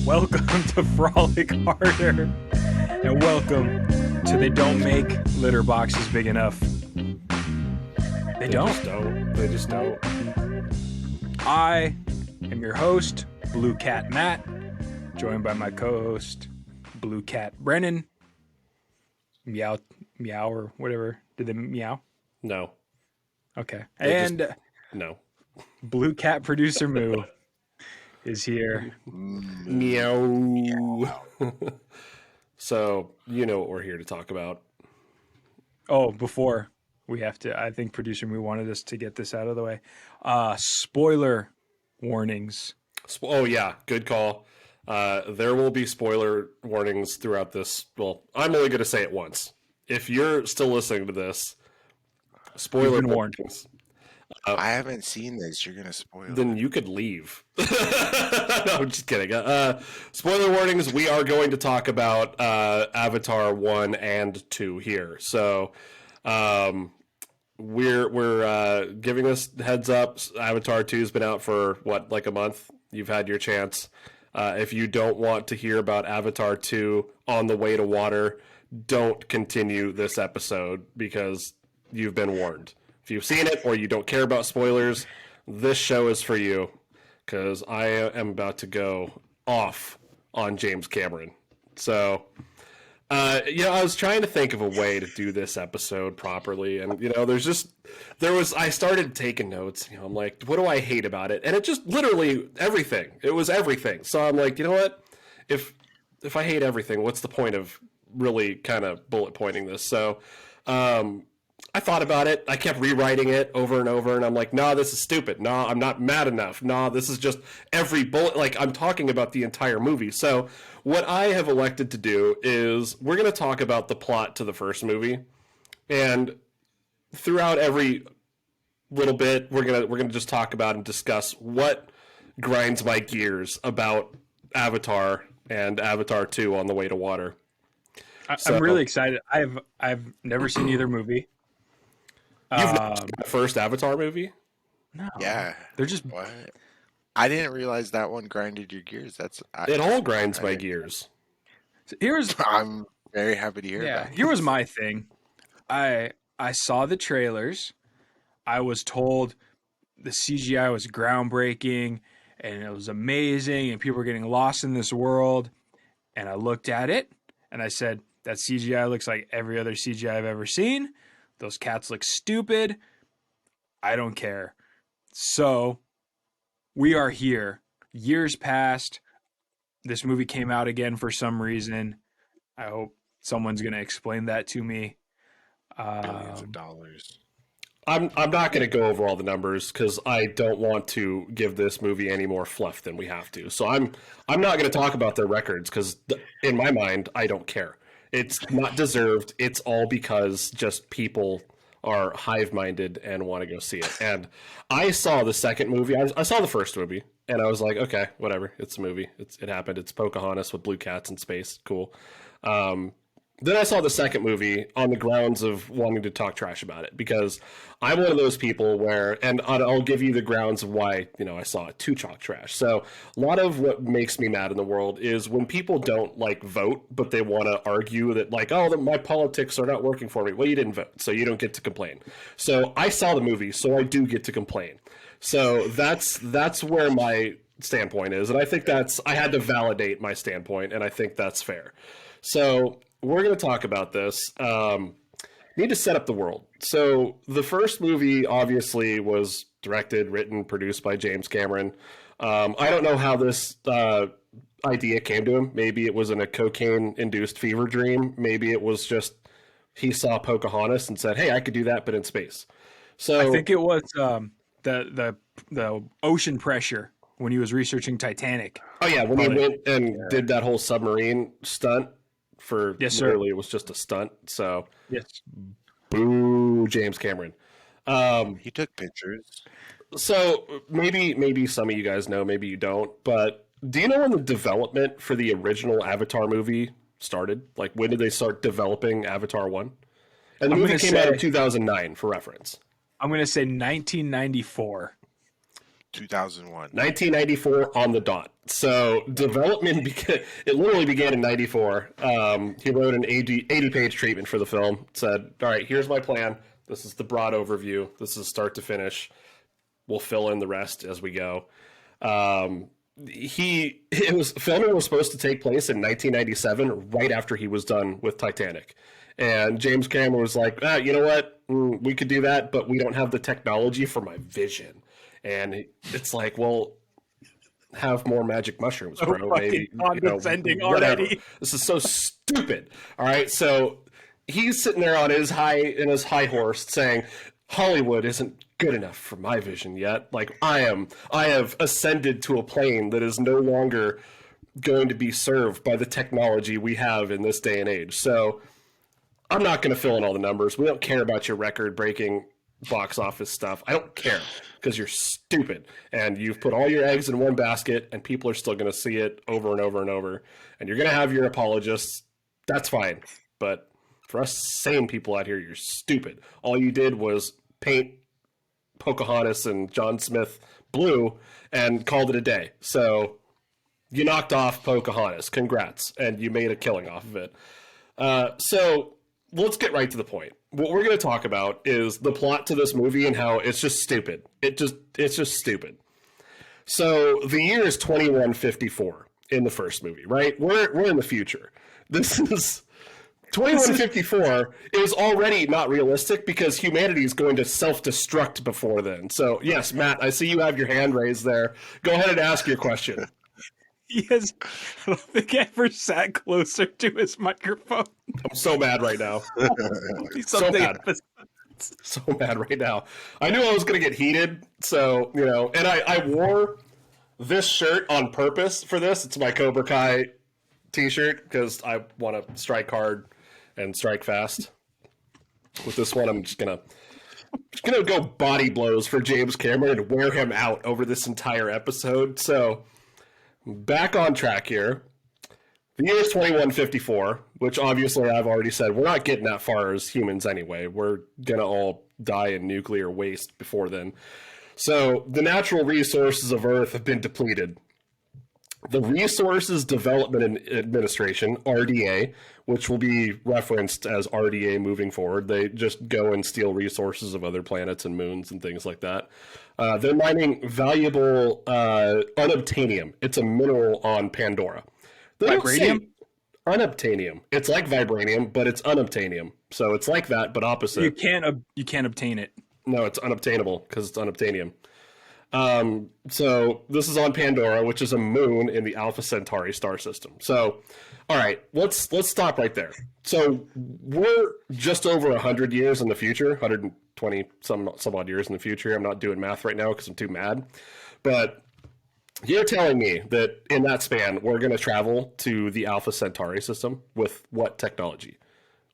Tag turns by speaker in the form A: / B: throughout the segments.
A: Welcome to Frolic Harder, and welcome to They Don't Make Litter Boxes Big Enough. They
B: just
A: don't.
B: They just don't.
A: I am your host, Blue Cat Matt, joined by my co-host, Blue Cat Brennan. Meow, or whatever. Did they meow?
B: No.
A: Okay.
B: No.
A: Blue Cat Producer Moo is here.
B: Meow. So, you know what we're here to talk about.
A: Oh, before we have to, I think Producer Moo wanted us to get this out of the way. Spoiler warnings.
B: Oh, yeah. Good call. There will be spoiler warnings throughout this. Well, I'm only going to say it once. If you're still listening to this, spoiler warnings.
C: I haven't seen this. You're going to spoil
B: Then you could leave. No, I'm just kidding. Spoiler warnings. We are going to talk about Avatar 1 and 2 here. So we're giving us heads up. Avatar 2 has been out for, like a month? You've had your chance. If you don't want to hear about Avatar 2 on the way to water, don't continue this episode because you've been warned. If you've seen it or you don't care about spoilers, this show is for you because I am about to go off on James Cameron. So, I was trying to think of a way to do this episode properly. And, I started taking notes. I'm like, what do I hate about it? And it just literally everything. It was everything. So I'm like, you know what? If I hate everything, what's the point of really kind of bullet pointing this? So, I thought about it. I kept rewriting it over and over, and I'm like, nah, this is stupid. Nah, I'm not mad enough. Nah, this is just every bullet. Like, I'm talking about the entire movie. So what I have elected to do is we're going to talk about the plot to the first movie, and throughout every little bit, we're gonna just talk about and discuss what grinds my gears about Avatar and Avatar 2 on the way to water.
A: I'm really excited. I've never seen either movie.
B: You've never seen the first Avatar movie?
A: No.
C: Yeah.
A: They're just...
C: What? I didn't realize that one grinded your gears.
B: It all grinds my gears.
A: So
C: I'm very happy to hear that.
A: Here was my thing. I saw the trailers. I was told the CGI was groundbreaking and it was amazing and people were getting lost in this world. And I looked at it and I said, that CGI looks like every other CGI I've ever seen. Those cats look stupid. I don't care. So we are here. Years passed. This movie came out again for some reason. I hope someone's going to explain that to me.
C: Billions of dollars.
B: I'm not going to go over all the numbers because I don't want to give this movie any more fluff than we have to. So I'm not going to talk about their records because in my mind, I don't care. It's not deserved. It's all because just people are hive-minded and want to go see it. And I saw the second movie. I saw the first movie, and I was like, okay, whatever. It's a movie. It happened. It's Pocahontas with blue cats in space. Cool. Then I saw the second movie on the grounds of wanting to talk trash about it because I'm one of those people where, and I'll give you the grounds of why, I saw it to talk trash. So a lot of what makes me mad in the world is when people don't vote, but they want to argue that my politics are not working for me. Well, you didn't vote, so you don't get to complain. So I saw the movie, so I do get to complain. So that's where my standpoint is. And I think I had to validate my standpoint, and I think that's fair. So we're going to talk about this. Need to set up the world. So the first movie obviously was directed, written, produced by James Cameron. I don't know how this idea came to him. Maybe it was in a cocaine-induced fever dream. Maybe it was just he saw Pocahontas and said, hey, I could do that, but in space. So
A: I think it was the ocean pressure when he was researching Titanic.
B: Oh, yeah, when he went and did that whole submarine stunt.
A: Yes,
B: literally,
A: sir.
B: it was just a stunt. So,
A: yes,
B: boo, James Cameron.
C: He took pictures.
B: So maybe some of you guys know, maybe you don't. But do you know when the development for the original Avatar movie started? Like, when did they start developing Avatar 1? And the movie came out in 2009, for reference.
A: I'm going to say 1994.
C: 2001.
B: 1994 on the dot. So development it literally began in 94. He wrote an 80-page treatment for the film. Said, "All right, here's my plan. This is the broad overview. This is start to finish. We'll fill in the rest as we go." Filming was supposed to take place in 1997, right after he was done with Titanic. And James Cameron was like, "You know what? We could do that, but we don't have the technology for my vision." And it's like, well, have more magic mushrooms, bro. Maybe,
A: condescending
B: whatever.
A: already.
B: This is so stupid. All right, so he's sitting there on his high horse saying, "Hollywood isn't good enough for my vision yet. Like I have ascended to a plane that is no longer going to be served by the technology we have in this day and age. So I'm not going to fill in all the numbers. We don't care about your record-breaking box office stuff. I don't care because you're stupid and you've put all your eggs in one basket and people are still going to see it over and over and over. And you're going to have your apologists. That's fine. But for us sane people out here, you're stupid. All you did was paint Pocahontas and John Smith blue and called it a day. So you knocked off Pocahontas. Congrats. And you made a killing off of it. So let's get right to the point. What we're going to talk about is the plot to this movie and how it's just stupid. It's just stupid. So the year is 2154 in the first movie, right? We're in the future. This is 2154. It was already not realistic because humanity is going to self-destruct before then. So yes, Matt, I see you have your hand raised there. Go ahead and ask your question.
A: He has, I don't think I ever sat closer to his microphone.
B: I'm so mad right now. So mad right now. I knew I was going to get heated, so, and I wore this shirt on purpose for this. It's my Cobra Kai t-shirt because I want to strike hard and strike fast. With this one, I'm just gonna go body blows for James Cameron and wear him out over this entire episode. So back on track here. The year is 2154, which obviously I've already said we're not getting that far as humans anyway. We're gonna all die in nuclear waste before then. So the natural resources of Earth have been depleted. The Resources Development Administration, RDA, which will be referenced as RDA moving forward, they just go and steal resources of other planets and moons and things like that. They're mining valuable unobtainium. It's a mineral on Pandora.
A: Vibranium?
B: Unobtainium. It's like vibranium, but it's unobtainium. So it's like that, but opposite.
A: You can't obtain it.
B: No, it's unobtainable because it's unobtainium. So this is on Pandora, which is a moon in the Alpha Centauri star system. So, all right, let's stop right there. So we're just over 100 years in the future, 120 some odd years in the future. I'm not doing math right now because I'm too mad. But you're telling me that in that span, we're going to travel to the Alpha Centauri system with what technology?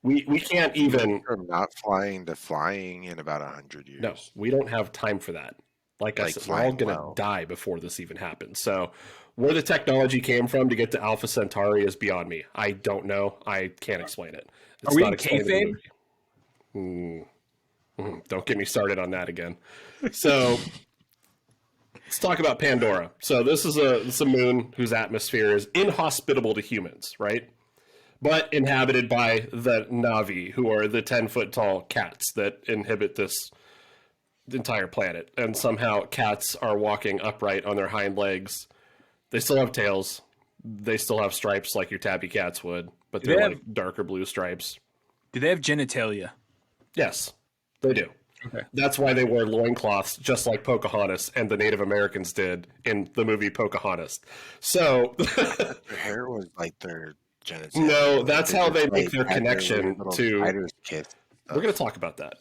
B: We can't even...
C: From not flying to flying in about 100 years.
B: No, we don't have time for that. Like I said, we're all going to die before this even happens. So where the technology came from to get to Alpha Centauri is beyond me. I don't know. I can't explain it. It's
A: Are we
B: not
A: in kayfabe?
B: Don't get me started on that again. So let's talk about Pandora. So this is a moon whose atmosphere is inhospitable to humans, right? But inhabited by the Na'vi, who are the 10-foot tall cats that inhabit this entire planet. And somehow cats are walking upright on their hind legs. They still have tails. They still have stripes like your tabby cats would, but they're like darker blue stripes.
A: Do they have genitalia?
B: Yes, they do.
A: Okay.
B: That's why they wear loincloths just like Pocahontas and the Native Americans did in the movie Pocahontas. So
C: their hair was like their genitalia.
B: No, that's how they make their connection to... We're going to talk about that.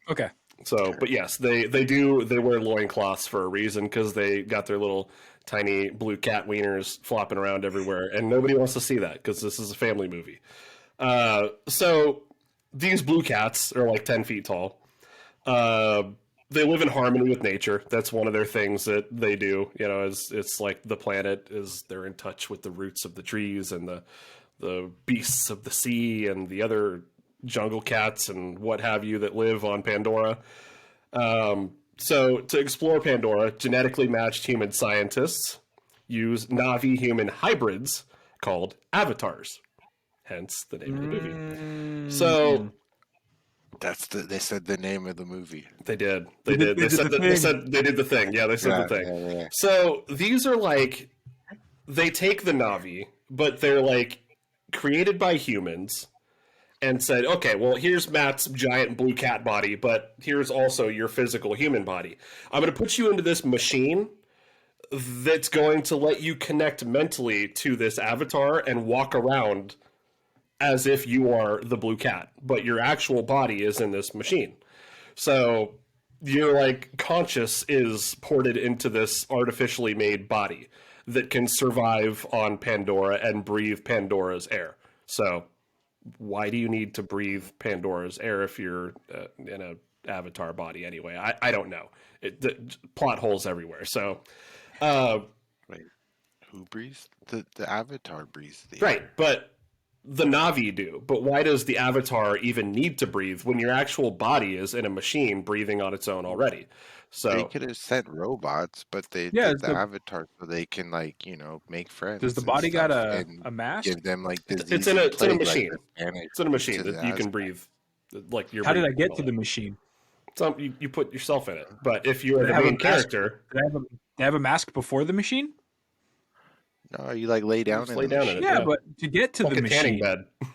A: Okay.
B: So, but yes, they wear loincloths for a reason because they got their little tiny blue cat wieners flopping around everywhere, and nobody wants to see that because this is a family movie. So these blue cats are like 10 feet tall. They live in harmony with nature. That's one of their things that they do. It's like the planet they're in touch with the roots of the trees and the beasts of the sea and the other jungle cats and what have you that live on Pandora. So to explore Pandora, genetically matched human scientists use Na'vi human hybrids called avatars. Hence the name of the movie. So
C: They said the name of the movie.
B: they did.
A: They did the
B: They
A: thing.
B: said they did the thing. Yeah, they said the thing.
C: Yeah.
B: So these are like they take the Na'vi, but they're like created by humans and said, okay, well, here's Matt's giant blue cat body, but here's also your physical human body. I'm going to put you into this machine that's going to let you connect mentally to this avatar and walk around as if you are the blue cat, but your actual body is in this machine. So your like conscious is ported into this artificially made body that can survive on Pandora and breathe Pandora's air. So why do you need to breathe Pandora's air if you're in a avatar body anyway? I don't know. The plot holes everywhere. So
C: Wait, who breathes? The avatar breathes the
B: right,
C: air.
B: but the Na'vi do. But why does the avatar even need to breathe when your actual body is in a machine breathing on its own already? So
C: They could have sent robots, but they
A: Yeah,
C: did the avatar so they can like make friends.
A: Does the
C: and
A: body got
C: stuff
A: a
C: and
A: mask?
C: give them like
B: it's
C: disease
B: in a
C: and plague,
B: machine.
C: Like the Spanish
B: It's in a machine
C: to
B: that
C: the
B: you can
C: Aztec.
B: breathe. Like you're
A: How did I
B: breathing
A: get
B: and
A: to
B: all
A: the
B: that.
A: machine?
B: So you put yourself in it. But if you are
A: Did
B: the
A: I have a
B: main
A: mask?
B: character,
A: Did I have a mask before the machine?
C: No, you like lay down
B: just
C: in
B: lay
C: the
B: down in it.
C: machine.
A: Yeah,
B: Yeah.
A: but to get to
B: like
A: the
B: a tanning
A: machine,
B: bed.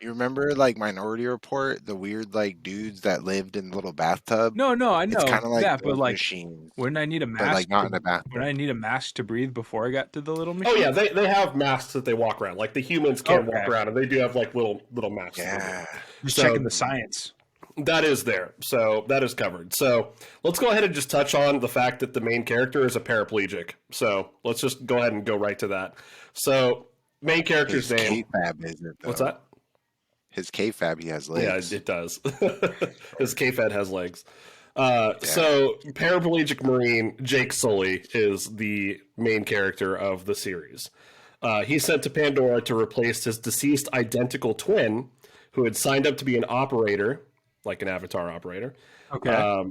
C: You remember like Minority Report, the weird like dudes that lived in the little bathtub?
A: no, I
C: It's
A: know
C: kind of like
A: that, but
C: those
A: like,
C: machines,
A: wouldn't I need a
C: but
A: mask?
C: like not in a bathtub.
A: Would I need a mask to breathe before I got to the little
B: Oh
A: machine?
B: yeah, they have masks that they walk around. Like the humans can walk
A: Okay.
B: around, and they do have like little masks. that they
C: Yeah.
A: Just
B: So-
A: checking the science.
B: do. That is there. So that is covered. So let's go ahead and just touch on the fact that the main character is a paraplegic. So let's just go ahead and go right to that. So main character's
C: His
B: name.
C: K-Fab isn't though.
B: What's that?
C: His K-Fab, he has legs.
B: Yeah, it does. His K-Fed has legs. So paraplegic Marine Jake Sully is the main character of the series. He's sent to Pandora to replace his deceased identical twin, who had signed up to be an operator, like an Avatar operator.
A: Okay.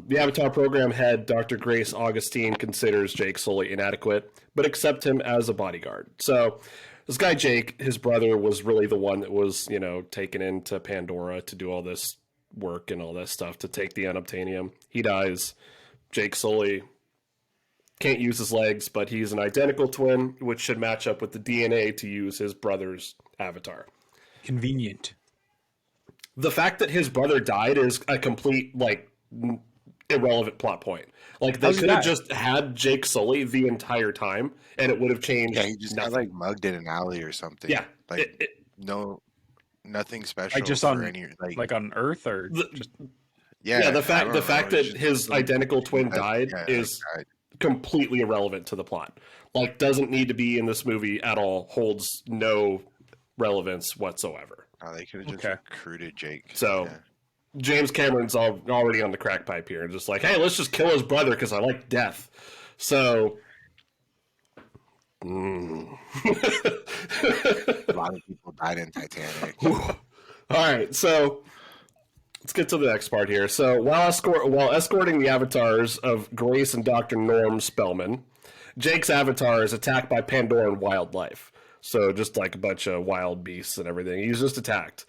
B: The Avatar program head, Dr. Grace Augustine, considers Jake Sully inadequate, but accept him as a bodyguard. So this guy Jake, his brother, was really the one that was, taken into Pandora to do all this work and all that stuff to take the unobtainium. He dies. Jake Sully can't use his legs, but he's an identical twin, which should match up with the DNA to use his brother's avatar.
A: Convenient.
B: The fact that his brother died is a complete, irrelevant plot point. Like, they
A: How's he
B: could have
A: die?
B: just had Jake Sully the entire time, and it would have changed
C: Yeah, he just got
B: nothing.
C: like mugged in an alley or something.
B: Yeah.
C: Like nothing special
A: just
C: for
A: on
C: any
A: like on Earth or
B: The-
A: just
B: Yeah, the
C: I
B: fact
C: don't
B: the
C: know,
B: fact that
C: it's just
B: his
C: some-
B: identical twin
C: that-
B: died
C: yeah,
B: is
C: like,
B: completely irrelevant to the plot. Like, doesn't need to be in this movie at all. Holds no relevance whatsoever.
C: they could have just
A: Okay.
C: recruited Jake.
B: So-
C: Yeah.
B: James Cameron's already on the crack pipe here and just like, hey, let's just kill his brother because I like death. So.
C: A lot of people died in Titanic.
B: All right, so let's get to the next part here. So while escorting the avatars of Grace and Dr. Norm Spellman, Jake's avatar is attacked by Pandoran wildlife. So just like a bunch of wild beasts and everything. He's just attacked.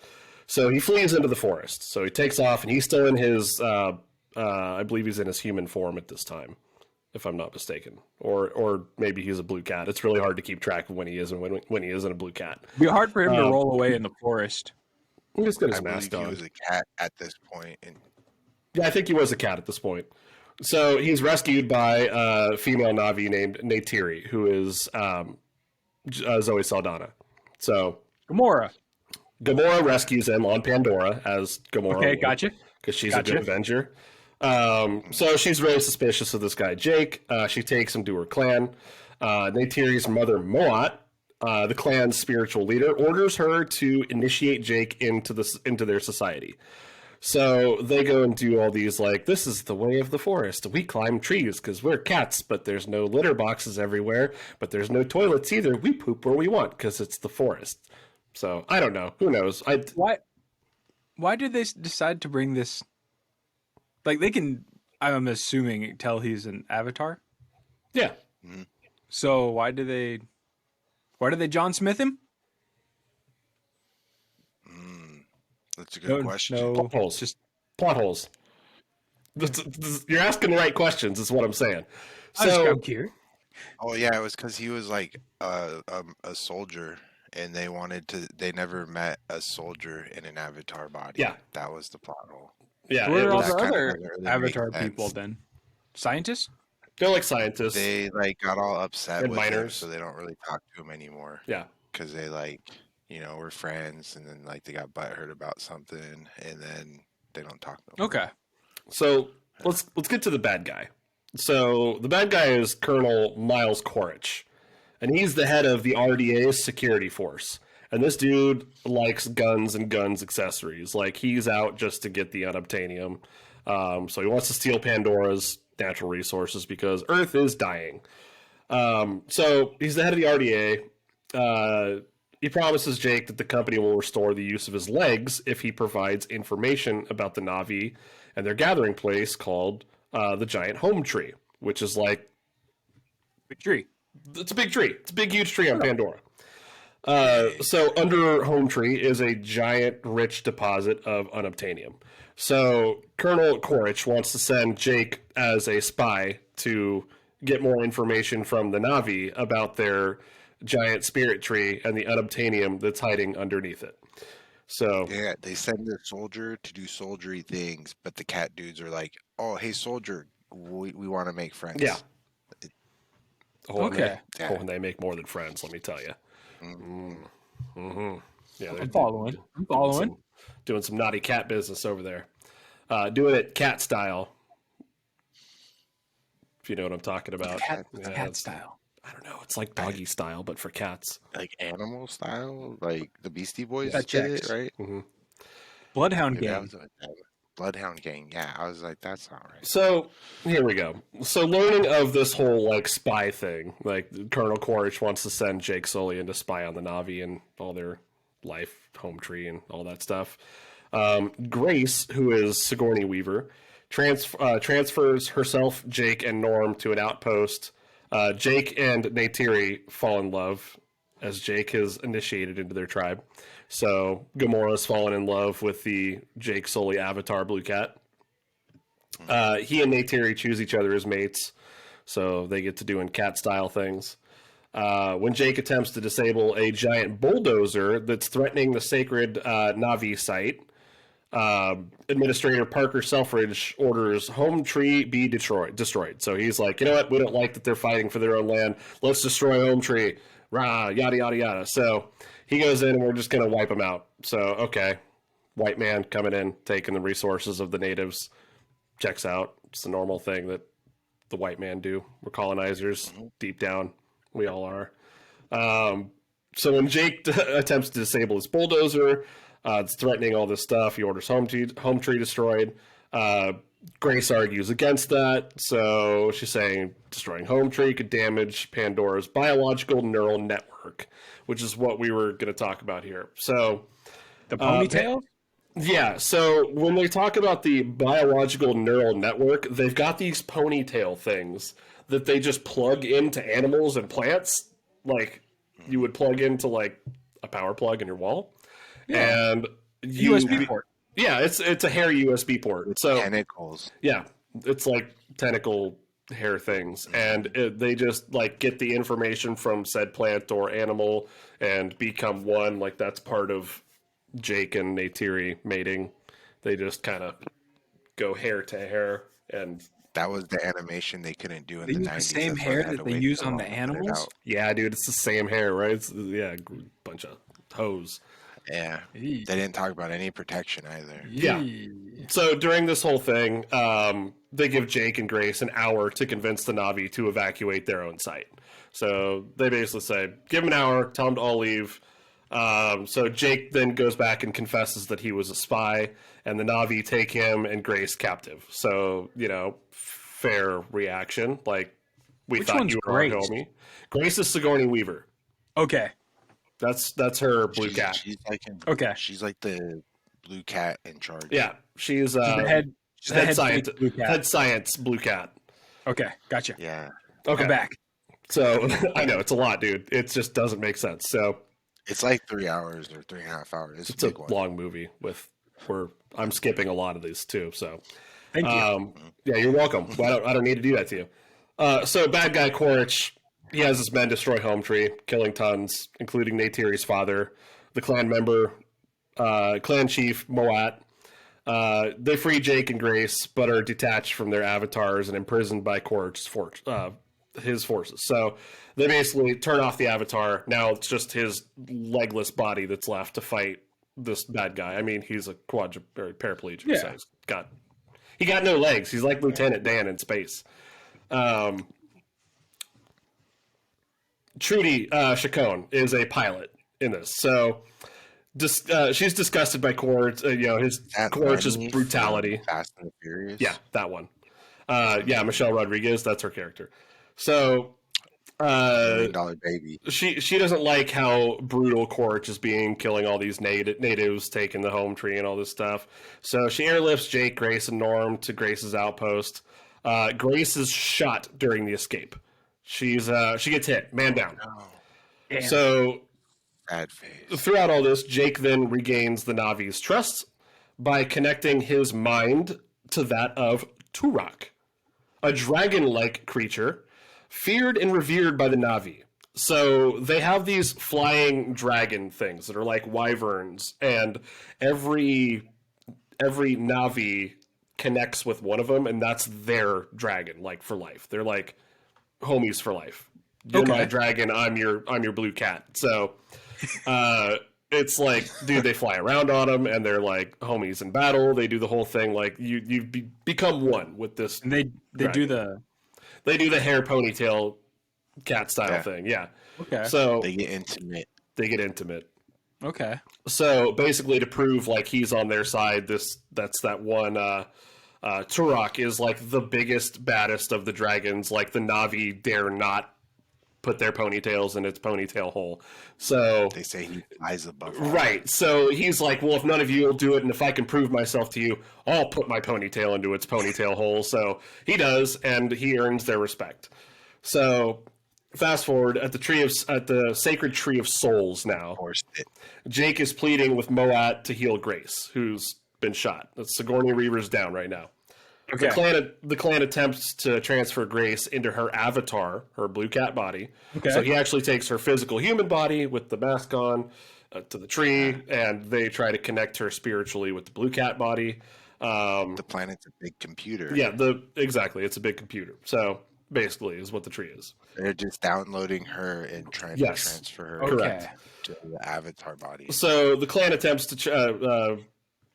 B: So he flees into the forest. So he takes off, and he's still in his, I believe he's in his human form at this time, if I'm not mistaken. Or maybe he's a blue cat. It's really hard to keep track of when he is and when he isn't a blue cat.
A: it'd be hard for him to roll away in the forest.
B: He just got his
C: I believe
B: mask
C: he
B: on.
C: was a cat at this point, and
B: Yeah, I think he was a cat at this point. So he's rescued by a female Na'vi named Neytiri, who is Zoe Saldana. So
A: Gamora.
B: Gamora rescues him on Pandora as Gamora.
A: Okay, gotcha.
B: Because she's a
A: Gotcha.
B: good Avenger. So she's really suspicious of this guy, Jake. She takes him to her clan. Neytiri's mother, Moat, the clan's spiritual leader, orders her to initiate Jake into their society. So they go and do all these, like, this is the way of the forest. We climb trees because we're cats, but there's no litter boxes everywhere, but there's no toilets either. We poop where we want because it's the forest. So I don't know. Who knows?
A: Why did they decide to bring this? Like, they can I'm assuming tell he's an avatar.
B: Yeah.
A: So why did they John Smith him?
C: That's a good question.
B: Plot holes.
A: Just
B: Plot holes. You're asking the right questions, is what I'm saying. So,
A: I'm curious.
C: Oh yeah, it was because he was like a soldier, and they never met a soldier in an avatar body.
B: Yeah.
C: That was the plot hole.
B: yeah,
A: Where
B: it
A: are all
B: was,
A: the
C: That kinda
A: other
C: doesn't really
A: avatar
C: make
A: people
C: sense.
A: then? Scientists?
B: they're like scientists.
C: They like got all upset
B: And
C: with him,
B: miners.
C: so they don't really talk to him anymore.
B: Yeah.
C: Because they like, were friends, and then like they got butthurt about something, and then they don't talk no more.
A: Okay.
B: So let's get to the bad guy. So the bad guy is Colonel Miles Quaritch, and he's the head of the RDA's security force. And this dude likes guns and guns accessories. Like, he's out just to get the unobtainium. So he wants to steal Pandora's natural resources because Earth is dying. So he's the head of the RDA. He promises Jake that the company will restore the use of his legs if he provides information about the Na'vi and their gathering place called the Giant Home Tree, which is like...
A: Big tree.
B: It's a big tree. It's a big, huge tree on Pandora. So under Home Tree is a giant, rich deposit of unobtainium. So Colonel Quaritch wants to send Jake as a spy to get more information from the Na'vi about their giant spirit tree and the unobtainium that's hiding underneath it. So
C: Yeah, they send their soldier to do soldiery things, but the cat dudes are like, "Oh, hey, soldier, we want to make friends."
B: yeah. Oh,
A: Okay.
B: and they make more than friends, let me tell you. Yeah, they're
A: I'm following. I'm following.
B: doing some naughty cat business over there. Doing it cat style. If you know what I'm talking about.
A: Cat
B: it's-
A: style.
B: I don't know. It's like doggy style, but for cats.
C: Like animal style, like the Beastie Boys
A: That
C: did
A: checks.
C: it, right?
A: Bloodhound
C: Maybe that
A: gang.
C: was Bloodhound Gang. Yeah, I was like, that's not right.
B: So here we go. So learning of this whole like spy thing, like Colonel Quaritch wants to send Jake Sully in to spy on the Na'vi and all their life, home tree, and all that stuff. Grace, who is Sigourney Weaver, transfers herself, Jake, and Norm to an outpost. Jake and Neytiri fall in love as Jake is initiated into their tribe. So Gamora's fallen in love with the Jake Sully avatar Blue Cat. He and Neytiri choose each other as mates, so they get to doing cat style things. When Jake attempts to disable a giant bulldozer that's threatening the sacred Na'vi site, Administrator Parker Selfridge orders Home Tree be destroyed. So he's like, you know what? We don't like that they're fighting for their own land. Let's destroy Home Tree. Rah, yada, yada, yada. So he goes in and we're just going to wipe them out. So, okay. White man coming in, taking the resources of the natives. Checks out. It's the normal thing that the white man do. We're colonizers. Deep down, we all are. So when Jake attempts to disable his bulldozer, it's threatening all this stuff. He orders Home Tree destroyed. Grace argues against that. So she's saying destroying Home Tree could damage Pandora's biological neural network, which is what we were going to talk about here. So
A: The ponytail?
B: yeah, so when they talk about the biological neural network, they've got these ponytail things that they just plug into animals and plants, like you would plug into like a power plug in your wall.
A: Yeah.
B: And
A: USB port.
B: Yeah, it's a hair USB port. So
C: Tentacles.
B: yeah, it's like tentacle hair things, and they just like get the information from said plant or animal and become one. Like that's part of Jake and Neytiri mating. They just kind of go hair to hair, and
C: That was the animation they couldn't do in
A: They
C: the
A: use
C: 90s.
A: the same
C: That's why
A: hair
C: had
A: that
C: to
A: they
C: wait
A: use
C: so
A: on the
C: long to put it
A: animals?
C: out.
B: yeah, dude, it's the same hair, right? It's bunch of hose.
C: Yeah.
A: Eee.
C: They didn't talk about any protection either.
B: Yeah.
A: Yee.
B: So during this whole thing, they give Jake and Grace an hour to convince the Na'vi to evacuate their own site. So they basically say, give them an hour, tell them to all leave. So Jake then goes back and confesses that he was a spy, and the Na'vi take him and Grace captive. So, fair reaction. Like, we
A: Which
B: thought
A: one's
B: you were our
A: Grace?
B: homie. Grace is Sigourney Weaver.
A: Okay.
B: That's her blue cat.
C: She's like
A: Okay.
C: She's like the blue cat in charge.
B: Yeah, she's
A: She's the head. Just a
B: Head
A: head
B: science,
A: fake blue cat.
B: head science blue cat.
A: Okay, gotcha.
C: Yeah.
B: Okay,
A: I'm back.
B: so I know it's a lot, dude. It just doesn't make sense. So
C: It's like 3 hours or 3.5 hours. It's
B: it's
C: a
B: a
C: big one.
B: long movie where I'm skipping a lot of these too. So
A: Thank you.
B: yeah, you're welcome. Well, I don't need to do that to you. So bad guy Quaritch, he has his men destroy Home Tree, killing tons, including Neytiri's father, the clan member, clan chief Moat. They free Jake and Grace, but are detached from their avatars and imprisoned by Quaritch's his forces. So they basically turn off the avatar. Now it's just his legless body that's left to fight this bad guy. I mean, he's a paraplegic,
A: Yeah.
B: so he got no legs. He's like Lieutenant Dan in space. Trudy Chacon is a pilot in this, so she's disgusted by Quaritch's brutality.
C: Fast and the Furious.
B: Yeah, that one. Yeah, Michelle Rodriguez, that's her character. So
C: $1 million baby.
B: she doesn't like how brutal Quaritch is being, killing all these natives, taking the Home Tree and all this stuff. So she airlifts Jake, Grace, and Norm to Grace's outpost. Grace is shot during the escape. She gets hit, man down.
C: Oh,
A: Damn.
B: So
C: bad face.
B: throughout all this, Jake then regains the Navi's trust by connecting his mind to that of Turok, a dragon-like creature feared and revered by the Navi. So they have these flying dragon things that are like wyverns, and every Navi connects with one of them, and that's their dragon, like for life. They're like homies for life. You're my dragon, I'm your blue cat. So it's like, dude, they fly around on them, and they're like homies in battle. They do the whole thing, like you become one with this.
A: And they do the
B: hair ponytail cat style thing, yeah.
A: okay.
B: So
C: They get intimate.
A: Okay.
B: So basically, to prove like he's on their side, that's that one. Turok is like the biggest, baddest of the dragons. Like the Navi dare not put their ponytails in its ponytail hole. So
C: They say he flies above.
B: right. So he's like, well, if none of you will do it, and if I can prove myself to you, I'll put my ponytail into its ponytail hole. So he does, and he earns their respect. So fast forward at the sacred tree of souls now.
C: Forced it.
B: Jake is pleading with Moat to heal Grace, who's been shot. Sigourney Weaver's down right now.
A: Okay.
B: The clan attempts to transfer Grace into her avatar, her blue cat body.
A: Okay.
B: So he actually takes her physical human body with the mask on to the tree, and they try to connect her spiritually with the blue cat body.
C: The planet's a big computer.
B: Yeah, exactly. It's a big computer. So basically, is what the tree is.
C: They're just downloading her and trying
B: Yes.
C: to transfer her
B: Correct.
C: to the avatar body.
B: So the clan attempts to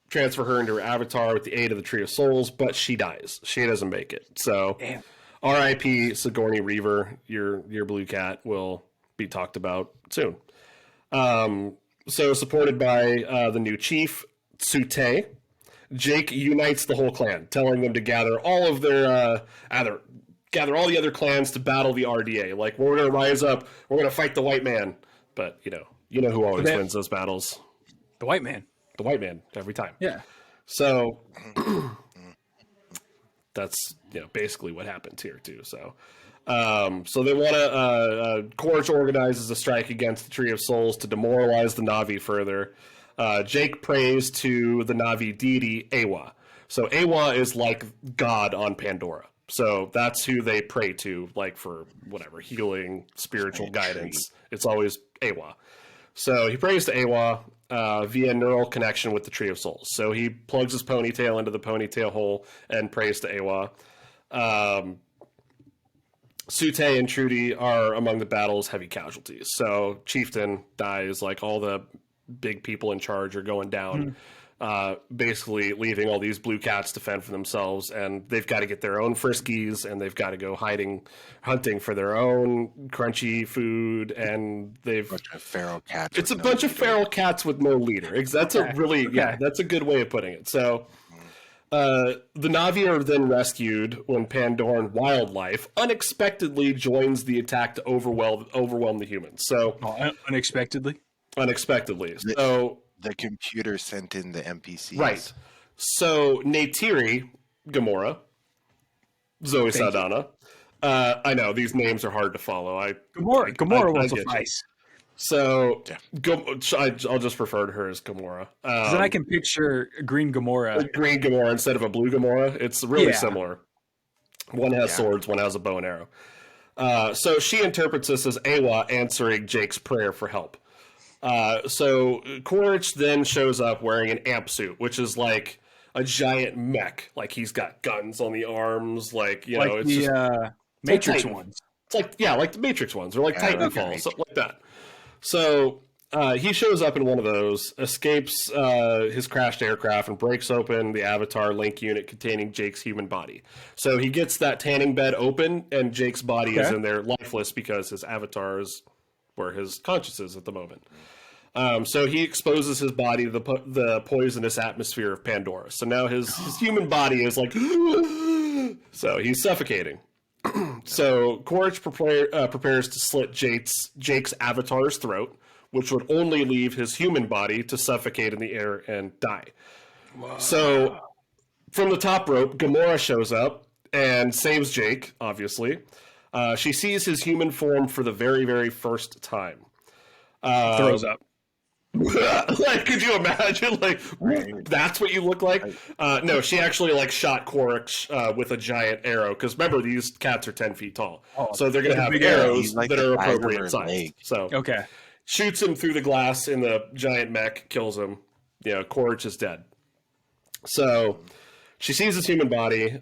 B: transfer her into her avatar with the aid of the Tree of Souls, but she dies. She doesn't make it. So
A: Damn.
B: R.I.P. Sigourney Weaver, your blue cat will be talked about soon. So supported by the new chief, Tsute, Jake unites the whole clan, telling them to gather all of their gather all the other clans to battle the RDA. Like, we're going to rise up, we're going to fight the white man. But you know who always wins those battles?
A: The white man.
B: The white man every time.
A: Yeah.
B: So that's basically what happens here too. So so they want to Quaritch organizes a strike against the Tree of Souls to demoralize the Navi further. Jake prays to the Navi deity Awa. So Awa is like God on Pandora. So that's who they pray to, like for whatever healing, spiritual guidance. It's always Awa. So he prays to Awa via neural connection with the Tree of Souls. So he plugs his ponytail into the ponytail hole and prays to Awa. Sute and Trudy are among the battle's heavy casualties. So Chieftain dies, like all the big people in charge are going down, basically leaving all these blue cats to fend for themselves, and they've got to get their own friskies, and they've got to go hunting for their own crunchy food, and they've...
C: Bunch of feral cats.
B: It's a bunch of feral cats with no leader. That's a really... Yeah, that's a good way of putting it. So... the Navi are then rescued when Pandoran wildlife unexpectedly joins the attack to overwhelm the humans. So
A: Unexpectedly.
B: So
C: the computer sent in the NPCs.
B: right. So Neytiri Gamora, Zoe
A: Thank you.
B: Saldana. I know these names are hard to follow.
A: Gamora will
B: I get you.
A: suffice.
B: So
C: Yeah.
B: I'll just refer to her as Gamora.
A: 'Cause then I can picture Green Gamora.
B: Green Gamora instead of a blue Gamora. It's really
A: Yeah.
B: similar. One has
C: Yeah.
B: swords, one has a bow and arrow. So she interprets this as Awa answering Jake's prayer for help. So Quaritch then shows up wearing an amp suit, which is like a giant mech. Like he's got guns on the arms. Like, you know,
A: Like
B: it's
A: the
B: just
A: Matrix
B: Titan.
A: ones.
B: It's like, yeah, like the Matrix ones, or like
C: Yeah,
B: Titanfall,
C: okay.
B: something like that. So he shows up in one of those, escapes his crashed aircraft, and breaks open the Avatar link unit containing Jake's human body. So he gets that tanning bed open, and Jake's body is
A: Okay.
B: in there lifeless because his avatar is where his conscious is at the moment. So he exposes his body to the poisonous atmosphere of Pandora. So now his human body is like, so he's suffocating. So Quaritch prepares to slit Jake's avatar's throat, which would only leave his human body to suffocate in the air and die. Wow. So from the top rope, Gamora shows up and saves Jake, obviously. She sees his human form for the very, very first time.
A: Throws up.
B: Like, could you imagine? Like, that's what you look like? No, she actually like shot Quaritch with a giant arrow. Because remember, these cats are 10 feet tall, so they're gonna have arrows
C: He's like
B: that
C: the
B: are
C: size of
B: appropriate
C: her
B: size.
C: leg.
B: So
A: Okay.
B: shoots him through the glass in the giant mech, kills him. You know, Quaritch is dead. So she sees his human body,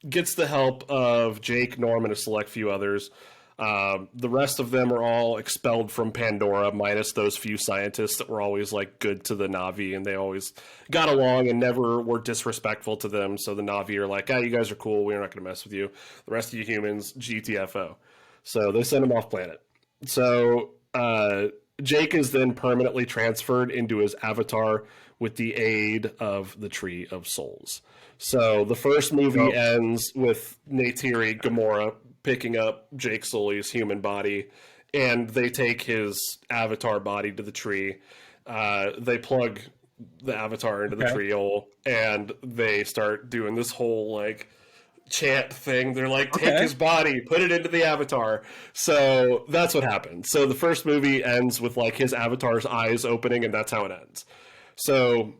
B: gets the help of Jake, Norm, and a select few others. The rest of them are all expelled from Pandora, minus those few scientists that were always like good to the Na'vi, and they always got along and never were disrespectful to them. So the Na'vi are like, "Ah, you guys are cool. We're not going to mess with you. The rest of you humans, GTFO." So they send him off planet. So Jake is then permanently transferred into his avatar with the aid of the Tree of Souls. So the first movie ends with Neytiri, Gamora, picking up Jake Sully's human body, and they take his avatar body to the tree. They plug the avatar into the tree hole, and they start doing this whole like chant thing. They're like, take his body, put it into the avatar. So that's what happened. So the first movie ends with like his avatar's eyes opening, and that's how it ends. So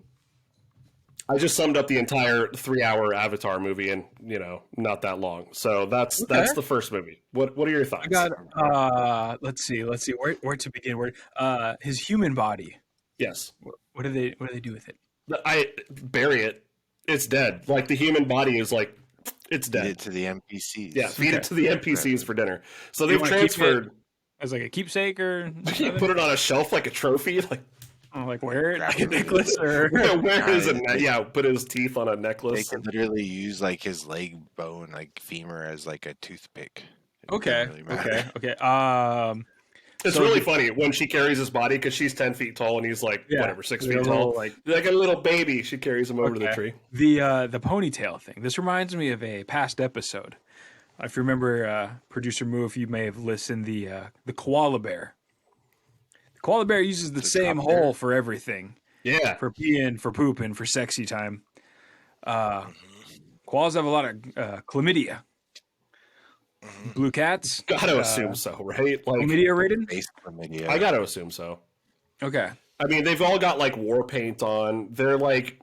B: I just summed up the entire 3-hour Avatar movie in, you know, not that long. So that's the first movie. What are your thoughts?
A: I got let's see where to begin. His human body.
B: Yes.
A: What do they do with it?
B: I bury it. It's dead. Like the human body is like it's dead.
C: Feed it to the NPCs.
B: Yeah, feed it to the NPCs for dinner. So
A: You
B: they've
A: wanna keep
B: transferred.
A: As like a keepsake or
B: You put it on a shelf like a trophy.
A: like wear it like a
C: Grab it.
A: necklace or
B: Where is it? Yeah, put his teeth on a
C: They
B: necklace.
C: can literally use like his leg bone, like femur, as like a toothpick. It
A: okay
C: doesn't really matter.
A: okay.
B: It's
A: So
B: really funny when she carries his body because she's 10 feet tall and he's like whatever 6
A: like
B: feet
A: a
B: tall.
A: little, like
B: a little baby, she carries him over to the tree.
A: the ponytail thing. This reminds me of a past episode. If you remember, Producer Moo, if you may have listened, the koala bear. The koala bear uses the same
C: top bear.
A: hole for everything.
B: Yeah.
A: For peeing, for pooping, for sexy time. Koalas have a lot of chlamydia. Blue cats.
B: Gotta assume so, right? Like
A: Chlamydia ridden?
C: Base chlamydia.
B: I gotta assume so.
A: Okay.
B: I mean, they've all got like war paint on. They're like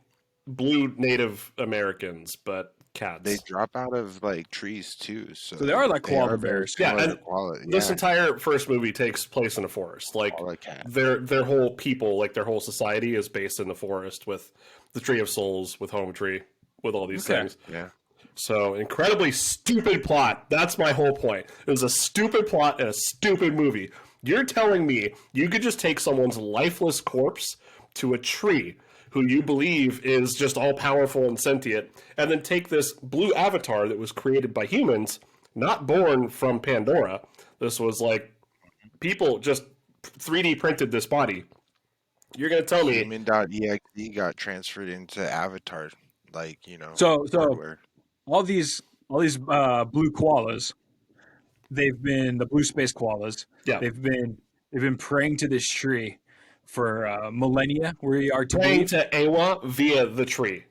B: blue Native Americans, but cats.
C: They drop out of like trees too, so
A: So they are like koala
C: very
A: bears.
B: Yeah,
C: similar
B: and
C: to koala.
B: This
C: Yeah,
B: entire first movie takes place in a forest. Like
C: koala cat.
B: their whole people, like their whole society is based in the forest with the Tree of Souls, with Home Tree, with all these things.
C: Yeah.
B: So incredibly stupid plot. That's my whole point. It was a stupid plot and a stupid movie. You're telling me you could just take someone's lifeless corpse to a tree who you believe is just all powerful and sentient, and then take this blue avatar that was created by humans, not born from Pandora. This was like people just 3D printed this body. You're gonna tell me
C: Human.exe got transferred into Avatar, like
A: So
C: hardware.
A: all these blue koalas, they've been the blue space koalas.
B: Yeah.
A: They've been praying to this tree for millennia. We are to
B: praying
A: believe.
B: to Awa via the tree.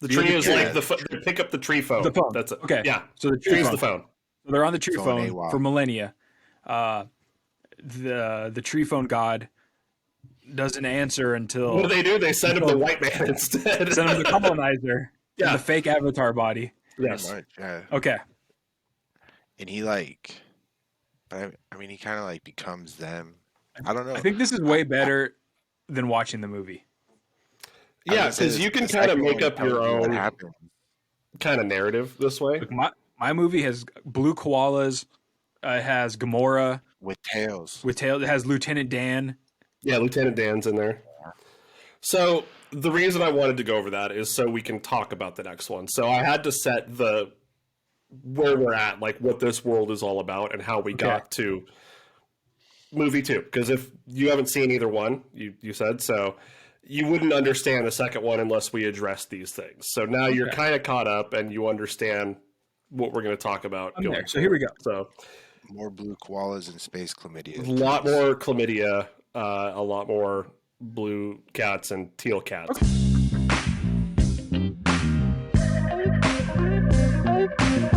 B: The tree is
C: yeah,
B: like they pick up the tree phone.
A: The phone.
B: That's it.
A: Okay.
B: Yeah.
A: So the
B: Tree's
A: phone.
B: the phone.
A: So they're on the tree
C: Phone
A: phone
C: AWOL.
A: for millennia. The tree phone god doesn't answer until
B: What do? They send him the white man instead.
A: send him the colonizer
B: Yeah.
A: in the fake avatar body.
C: pretty
B: Yes.
C: much, yeah.
A: Okay.
C: And he like, but I mean, he kind of like becomes them. I don't know.
A: I think this is way better than watching the movie.
C: I
B: Yeah,
C: would say
B: because
C: this-
B: you can
C: the
B: kind of
C: second
B: make
C: one
B: up your
C: tells you what
B: own
C: happened.
B: kind of narrative this way.
A: Like my movie has blue koalas. It has Gamora
C: With tails.
A: with tail. It has Lieutenant Dan.
B: Yeah, Lieutenant Dan's in there. So the reason I wanted to go over that is so we can talk about the next one. So I had to set where we're at, like what this world is all about and how we got to movie 2. Because if you haven't seen either one, you said, so you wouldn't understand the second one unless we address these things. So now you're kind of caught up and you understand what we're going to talk about.
A: I'm there. So here we go.
B: So
C: More blue koalas and space chlamydia.
B: a lot more chlamydia, a lot more blue cats and teal cats.
A: Okay.